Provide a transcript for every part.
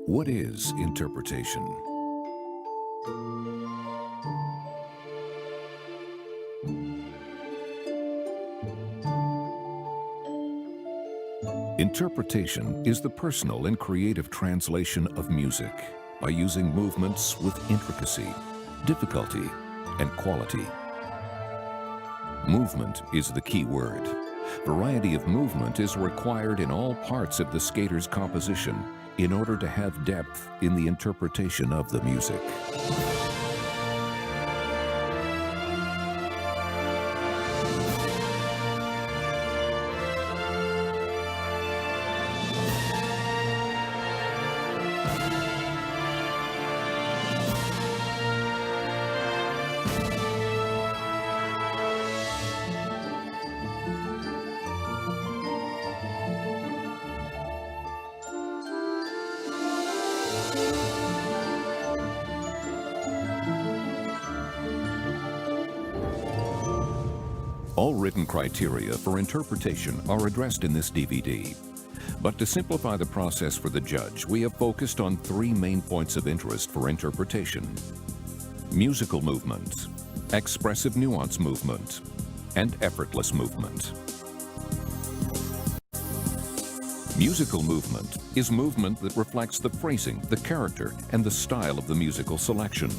What is interpretation? Interpretation is the personal and creative translation of music by using movements with intricacy, difficulty, and quality. Movement is the key word. Variety of movement is required in all parts of the skater's composition in order to have depth in the interpretation of the music. All written criteria for interpretation are addressed in this DVD. But to simplify the process for the judge, we have focused on three main points of interest for interpretation: musical movement, expressive nuance movement, and effortless movement. Musical movement is movement that reflects the phrasing, the character, and the style of the musical selection.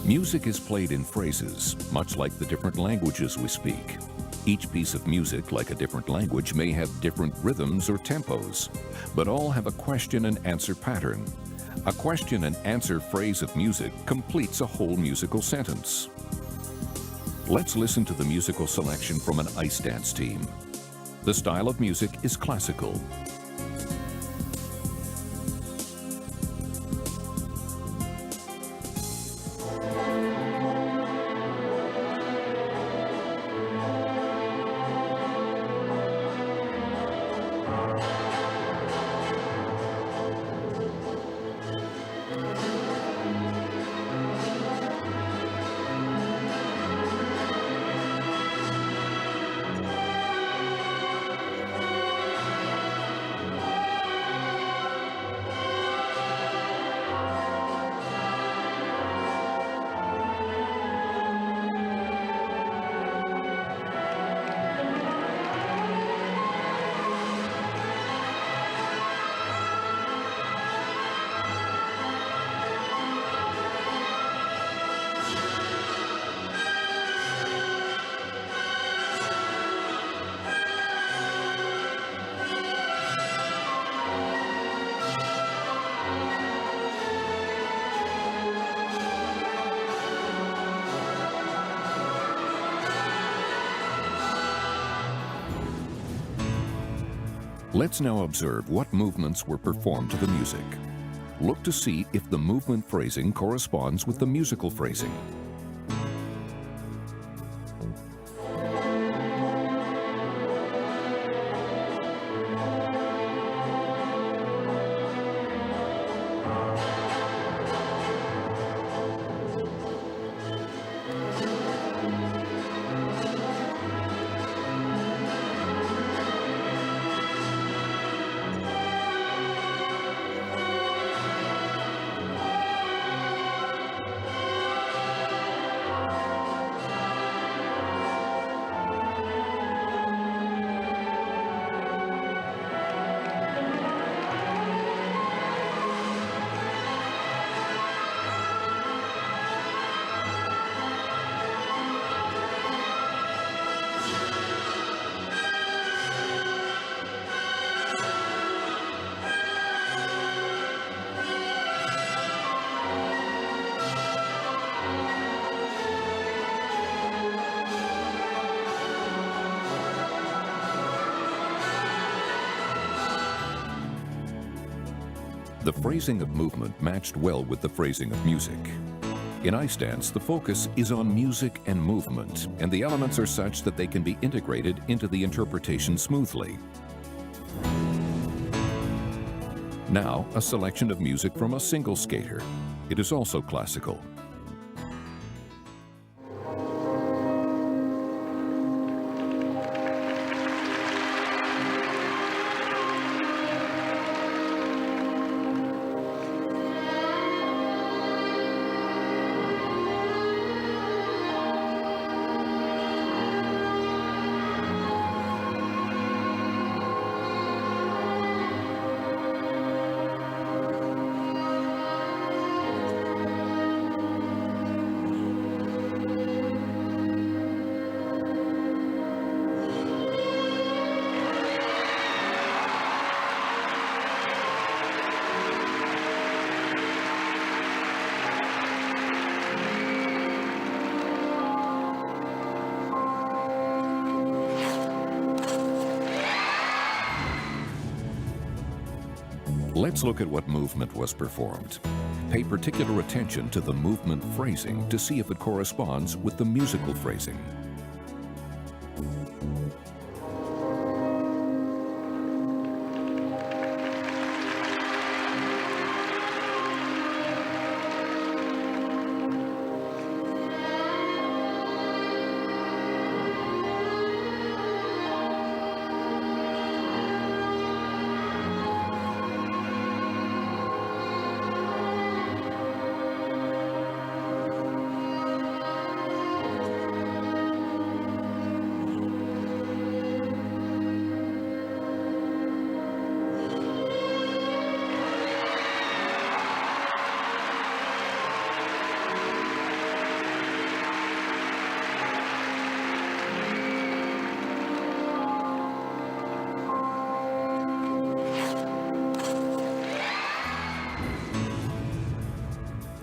Music is played in phrases, much like the different languages we speak. Each piece of music, like a different language, may have different rhythms or tempos, but all have a question and answer pattern. A question and answer phrase of music completes a whole musical sentence. Let's listen to the musical selection from an ice dance team. The style of music is classical. Let's now observe what movements were performed to the music. Look to see if the movement phrasing corresponds with the musical phrasing. The phrasing of movement matched well with the phrasing of music. In ice dance, the focus is on music and movement, and the elements are such that they can be integrated into the interpretation smoothly. Now, a selection of music from a single skater. It is also classical. Let's look at what movement was performed. Pay particular attention to the movement phrasing to see if it corresponds with the musical phrasing.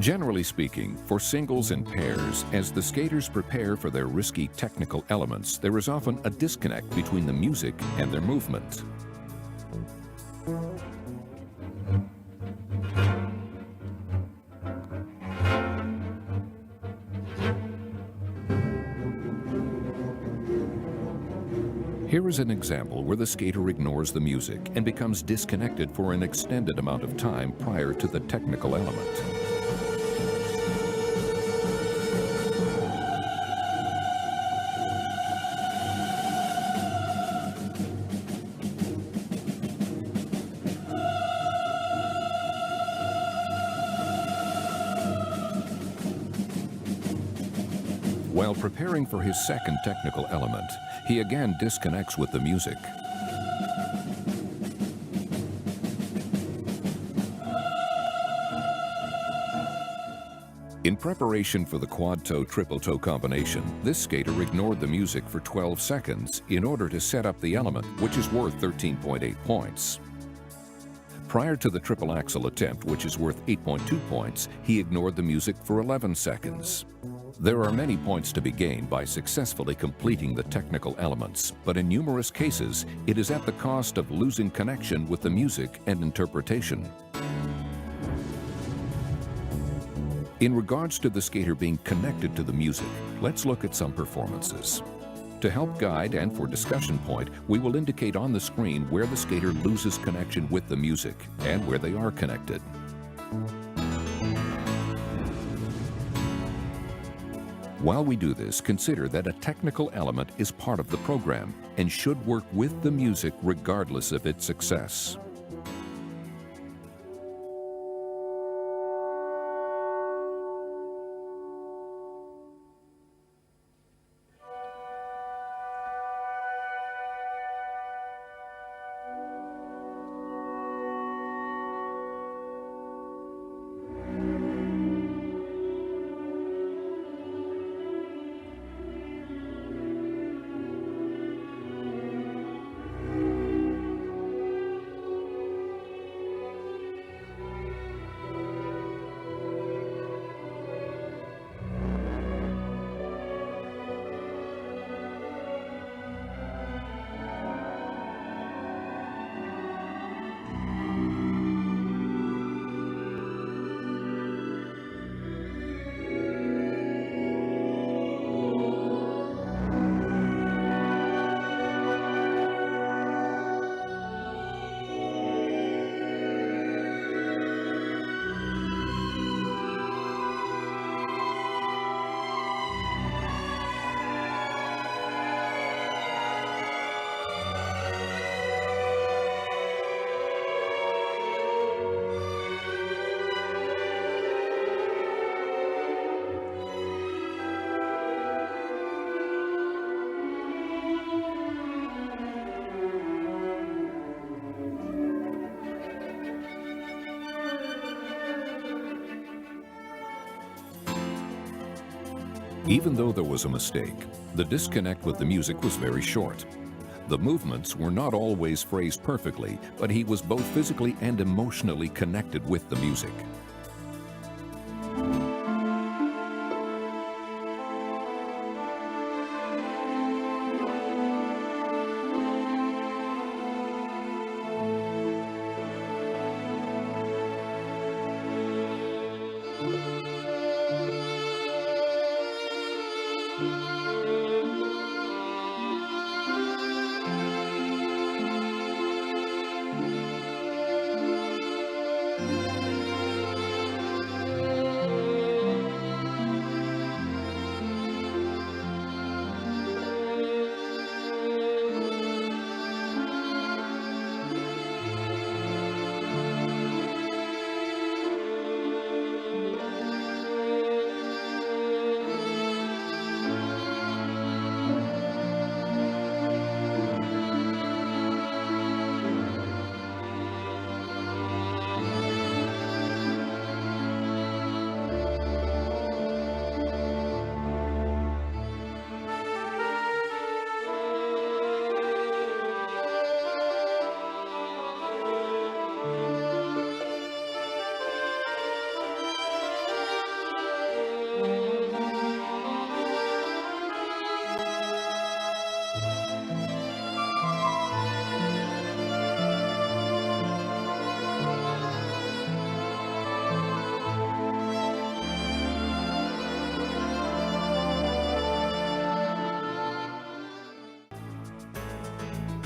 Generally speaking, for singles and pairs, as the skaters prepare for their risky technical elements, there is often a disconnect between the music and their movement. Here is an example where the skater ignores the music and becomes disconnected for an extended amount of time prior to the technical element. While preparing for his second technical element, he again disconnects with the music. In preparation for the quad toe triple toe combination, this skater ignored the music for 12 seconds in order to set up the element, which is worth 13.8 points. Prior to the triple axel attempt, which is worth 8.2 points, he ignored the music for 11 seconds. There are many points to be gained by successfully completing the technical elements, but in numerous cases, it is at the cost of losing connection with the music and interpretation. In regards to the skater being connected to the music, let's look at some performances. To help guide and for discussion point, we will indicate on the screen where the skater loses connection with the music and where they are connected. While we do this, consider that a technical element is part of the program and should work with the music regardless of its success. Even though there was a mistake, the disconnect with the music was very short. The movements were not always phrased perfectly, but he was both physically and emotionally connected with the music.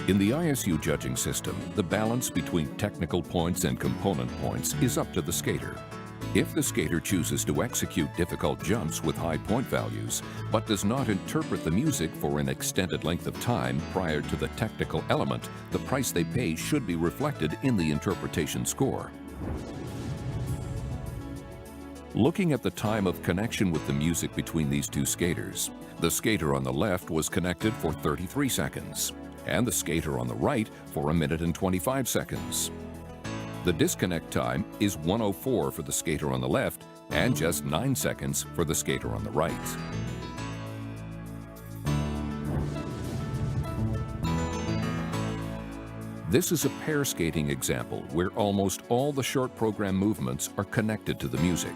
In the ISU judging system, the balance between technical points and component points is up to the skater. If the skater chooses to execute difficult jumps with high point values, but does not interpret the music for an extended length of time prior to the technical element, the price they pay should be reflected in the interpretation score. Looking at the time of connection with the music between these two skaters, the skater on the left was connected for 33 seconds, and the skater on the right for 1 minute and 25 seconds. The disconnect time is 1:04 for the skater on the left and just 9 seconds for the skater on the right. This is a pair skating example where almost all the short program movements are connected to the music.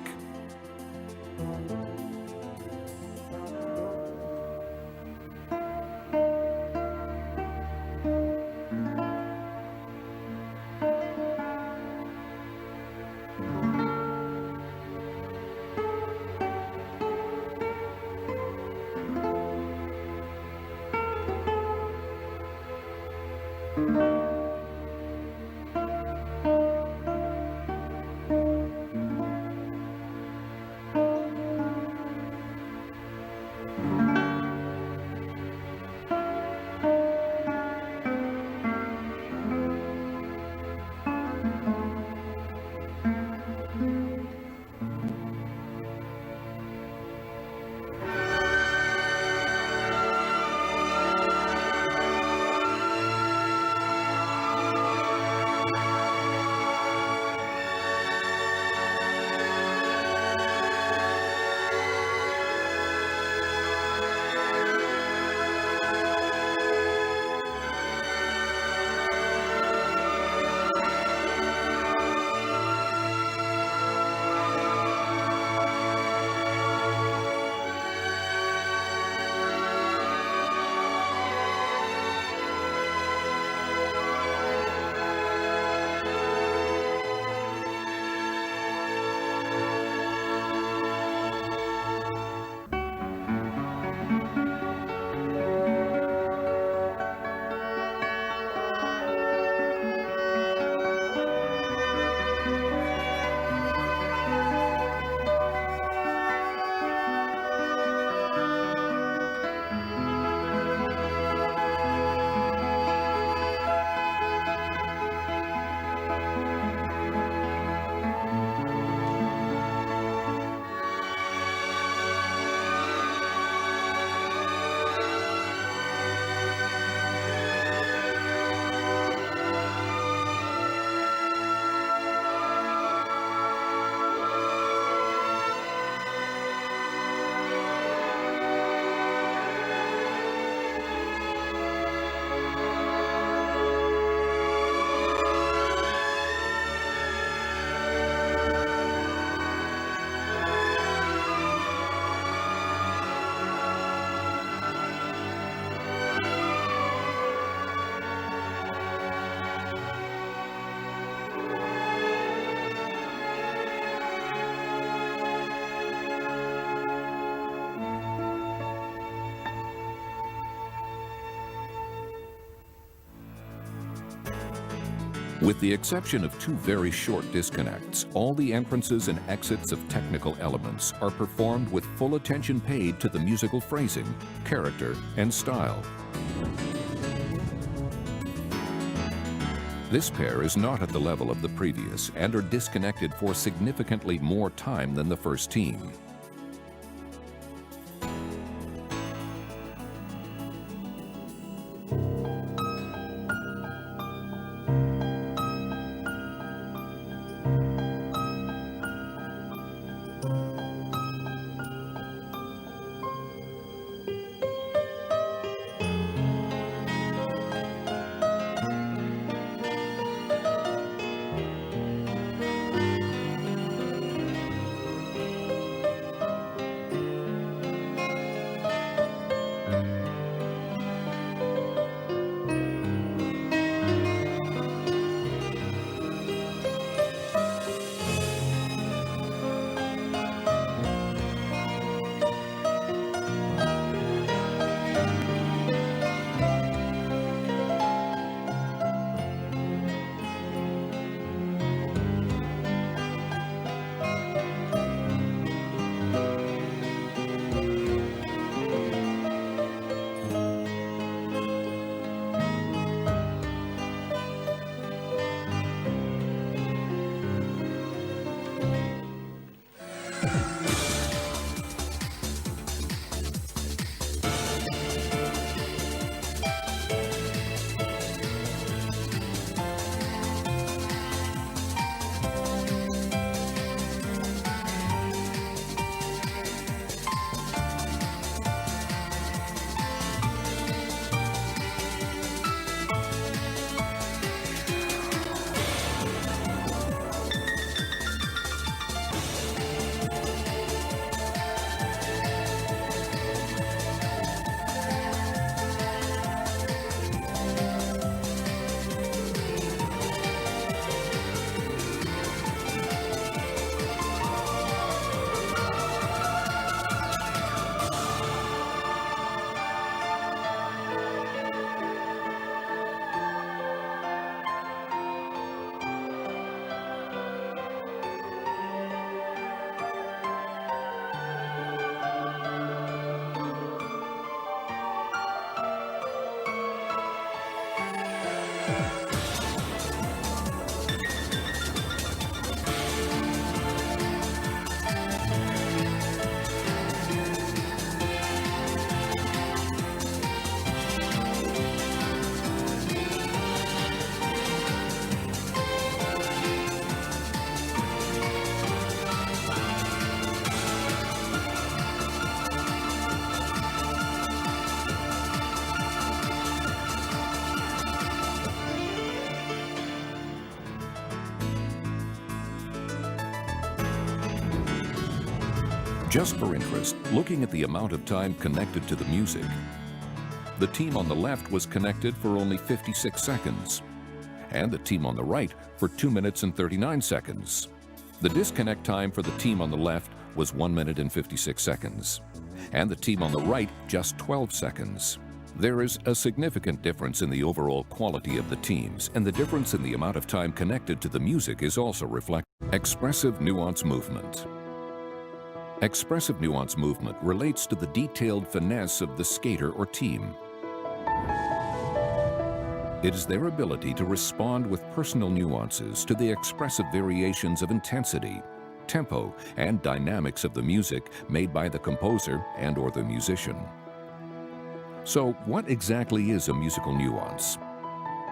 With the exception of 2 very short disconnects, all the entrances and exits of technical elements are performed with full attention paid to the musical phrasing, character, and style. This pair is not at the level of the previous and are disconnected for significantly more time than the first team. Just for interest, looking at the amount of time connected to the music, the team on the left was connected for only 56 seconds, and the team on the right for 2 minutes and 39 seconds. The disconnect time for the team on the left was 1 minute and 56 seconds, and the team on the right just 12 seconds. There is a significant difference in the overall quality of the teams, and the difference in the amount of time connected to the music is also reflected. Expressive nuance movement. Expressive nuance movement relates to the detailed finesse of the skater or team. It is their ability to respond with personal nuances to the expressive variations of intensity, tempo, and dynamics of the music made by the composer and/or the musician. So, what exactly is a musical nuance?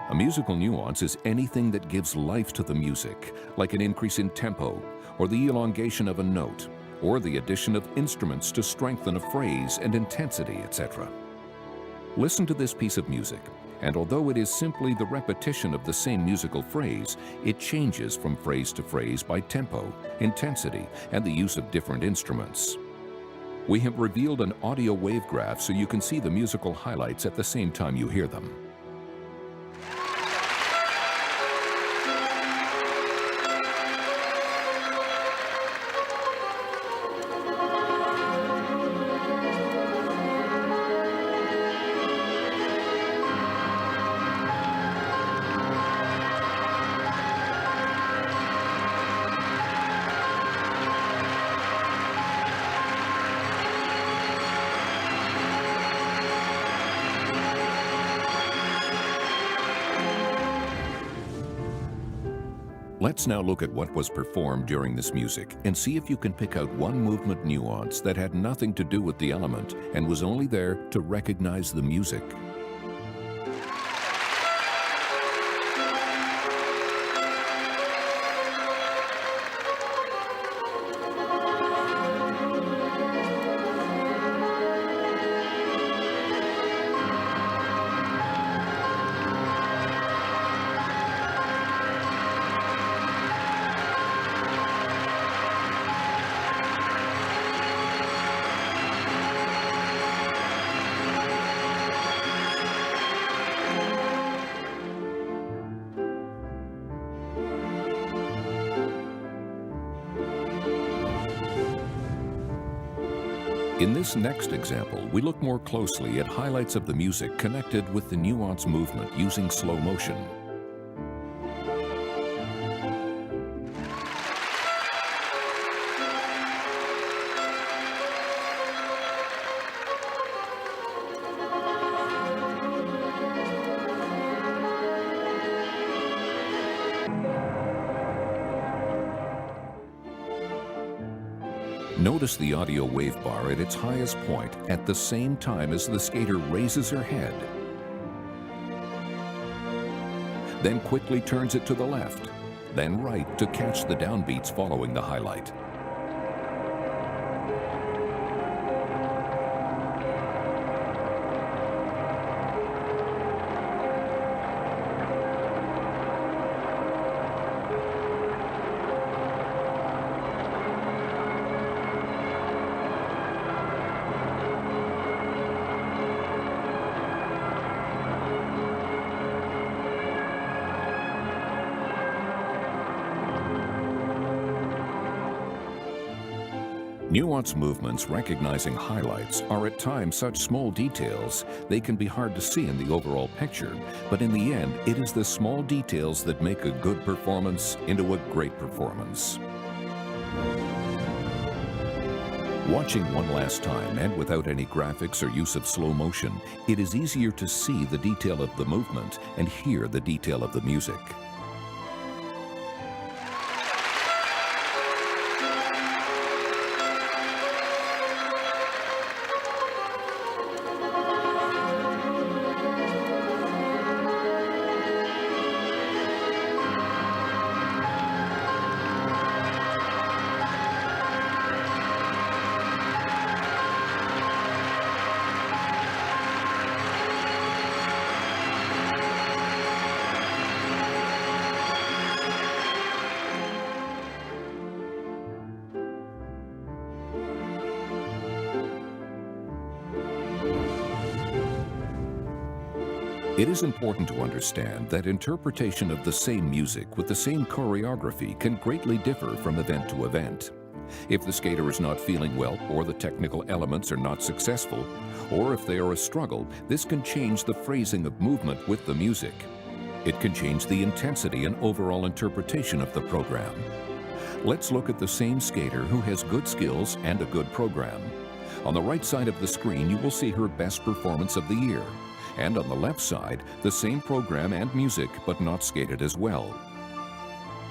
A musical nuance is anything that gives life to the music, like an increase in tempo, or the elongation of a note, or the addition of instruments to strengthen a phrase and intensity, etc. Listen to this piece of music, and although it is simply the repetition of the same musical phrase, it changes from phrase to phrase by tempo, intensity, and the use of different instruments. We have revealed an audio wave graph so you can see the musical highlights at the same time you hear them. Let's now look at what was performed during this music and see if you can pick out one movement nuance that had nothing to do with the element and was only there to recognize the music. In this next example, we look more closely at highlights of the music connected with the nuance movement using slow motion. Notice the audio wave bar at its highest point at the same time as the skater raises her head, then quickly turns it to the left, then right to catch the downbeats following the highlight. Nuance movements recognizing highlights are at times such small details they can be hard to see in the overall picture, but in the end it is the small details that make a good performance into a great performance. Watching one last time and without any graphics or use of slow motion, it is easier to see the detail of the movement and hear the detail of the music. It is important to understand that interpretation of the same music with the same choreography can greatly differ from event to event. If the skater is not feeling well, or the technical elements are not successful, or if they are a struggle, this can change the phrasing of movement with the music. It can change the intensity and overall interpretation of the program. Let's look at the same skater who has good skills and a good program. On the right side of the screen, you will see her best performance of the year. And on the left side, the same program and music, but not skated as well.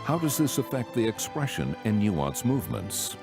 How does this affect the expression and nuance movements?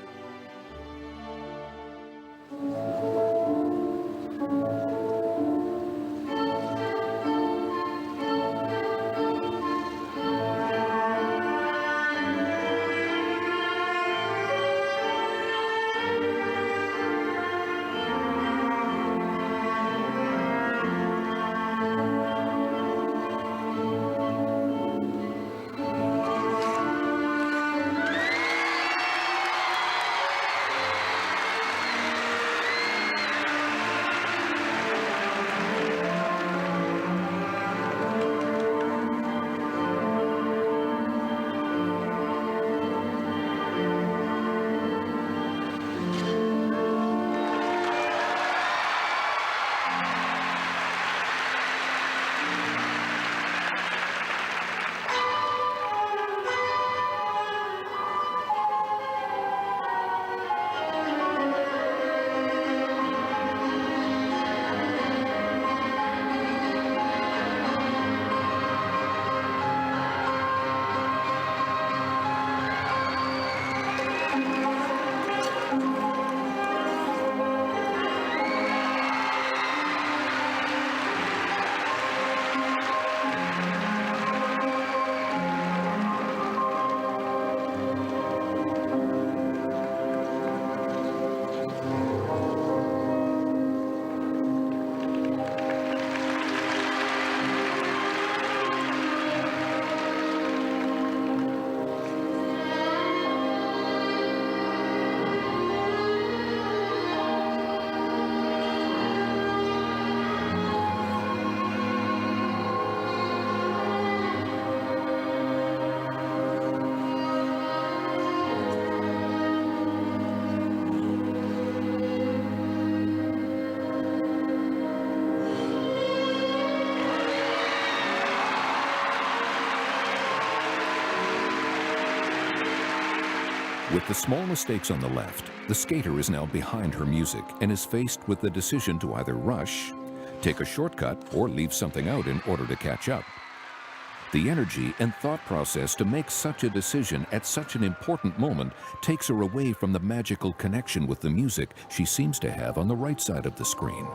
With the small mistakes on the left, the skater is now behind her music and is faced with the decision to either rush, take a shortcut, or leave something out in order to catch up. The energy and thought process to make such a decision at such an important moment takes her away from the magical connection with the music she seems to have on the right side of the screen.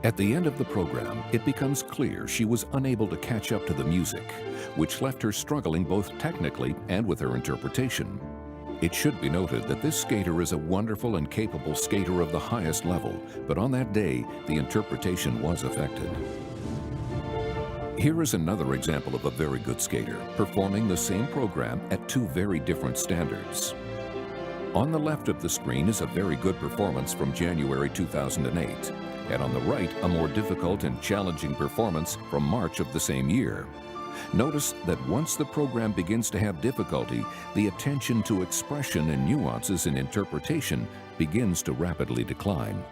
At the end of the program, it becomes clear she was unable to catch up to the music, which left her struggling both technically and with her interpretation. It should be noted that this skater is a wonderful and capable skater of the highest level, but on that day, the interpretation was affected. Here is another example of a very good skater performing the same program at two very different standards. On the left of the screen is a very good performance from January 2008, and on the right, a more difficult and challenging performance from March of the same year. Notice that once the program begins to have difficulty, the attention to expression and nuances in interpretation begins to rapidly decline.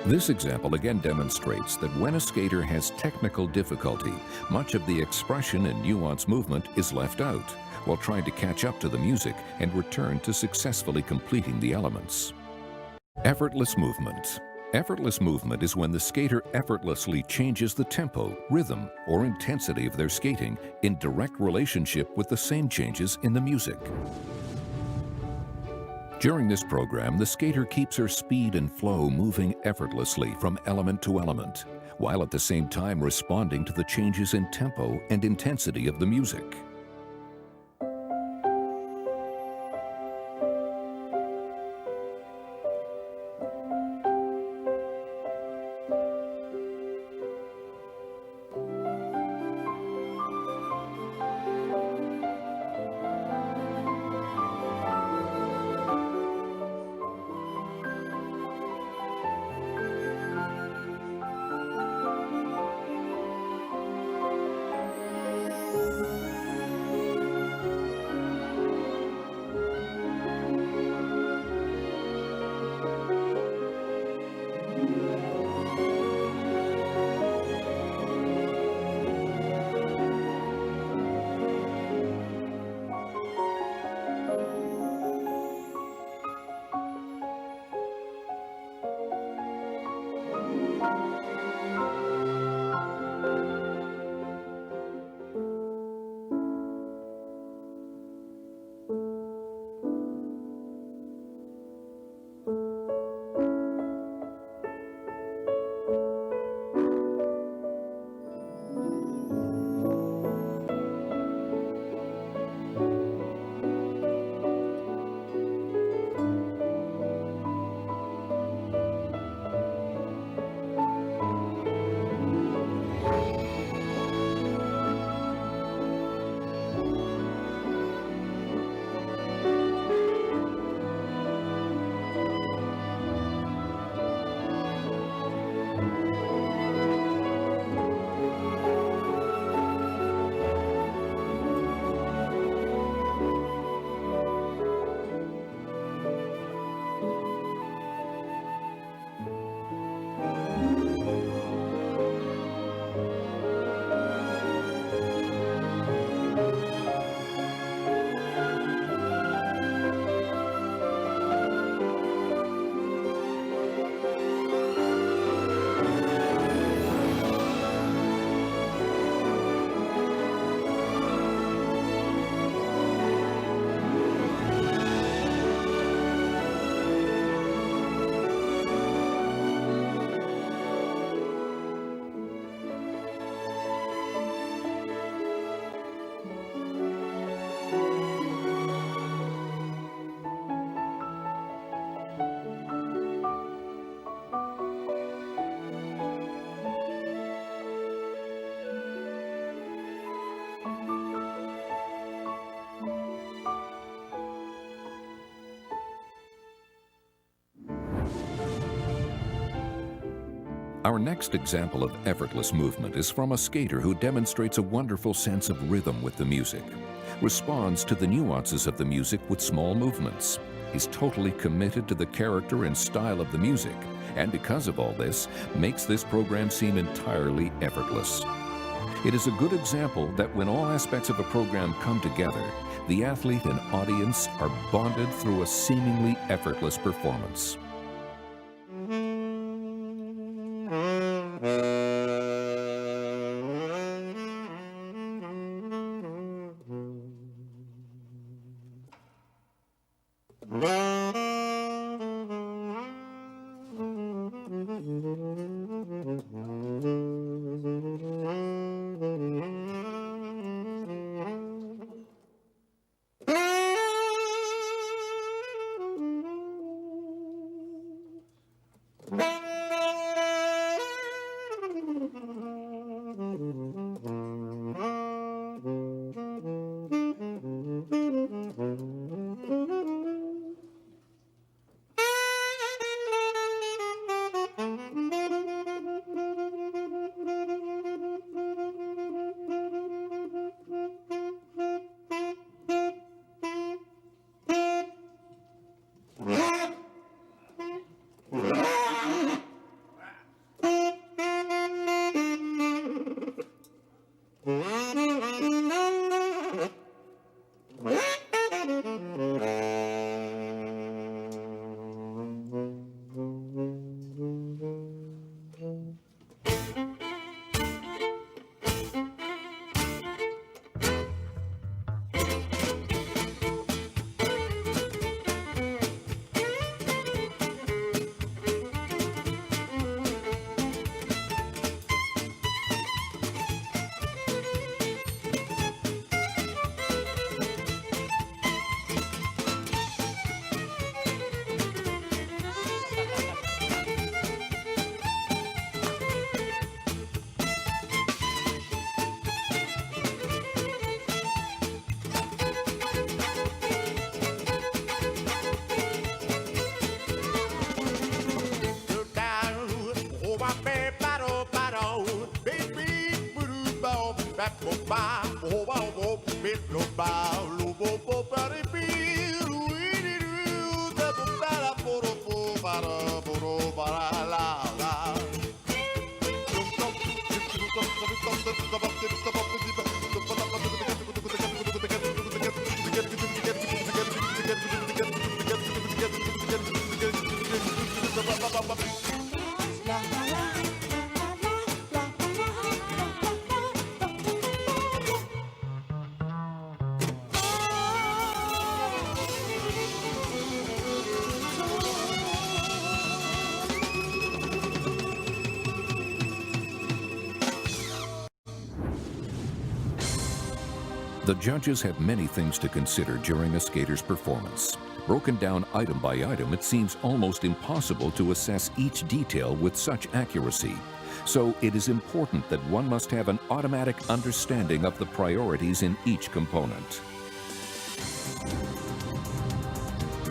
This example again demonstrates that when a skater has technical difficulty, much of the expression and nuance movement is left out, while trying to catch up to the music and return to successfully completing the elements. Effortless movement. Effortless movement is when the skater effortlessly changes the tempo, rhythm, or intensity of their skating in direct relationship with the same changes in the music. During this program, the skater keeps her speed and flow moving effortlessly from element to element, while at the same time responding to the changes in tempo and intensity of the music. Our next example of effortless movement is from a skater who demonstrates a wonderful sense of rhythm with the music, responds to the nuances of the music with small movements. He's totally committed to the character and style of the music, and because of all this, makes this program seem entirely effortless. It is a good example that when all aspects of a program come together, the athlete and audience are bonded through a seemingly effortless performance. The judges have many things to consider during a skater's performance. Broken down item by item, it seems almost impossible to assess each detail with such accuracy. So it is important that one must have an automatic understanding of the priorities in each component.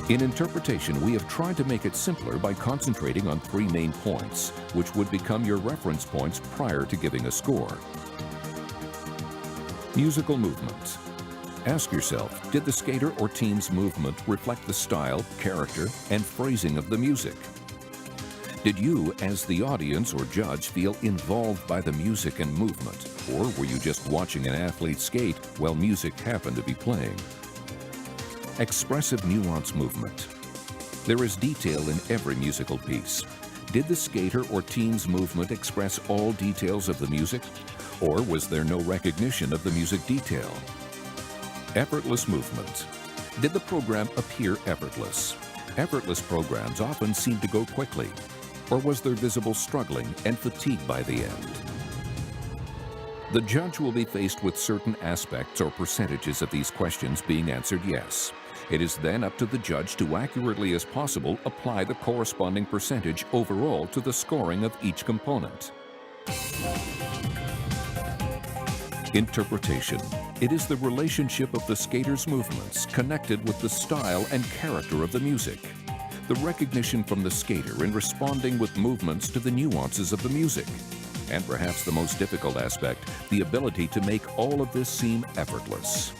In interpretation, we have tried to make it simpler by concentrating on 3 main points, which would become your reference points prior to giving a score. Musical movement. Ask yourself, did the skater or team's movement reflect the style, character, and phrasing of the music? Did you, as the audience or judge, feel involved by the music and movement? Or were you just watching an athlete skate while music happened to be playing? Expressive nuance movement. There is detail in every musical piece. Did the skater or team's movement express all details of the music? Or was there no recognition of the music detail? Effortless movement. Did the program appear effortless? Effortless programs often seem to go quickly. Or was there visible struggling and fatigue by the end? The judge will be faced with certain aspects or percentages of these questions being answered yes. It is then up to the judge to accurately as possible apply the corresponding percentage overall to the scoring of each component. Interpretation. It is the relationship of the skater's movements connected with the style and character of the music. The recognition from the skater in responding with movements to the nuances of the music. And perhaps the most difficult aspect, the ability to make all of this seem effortless.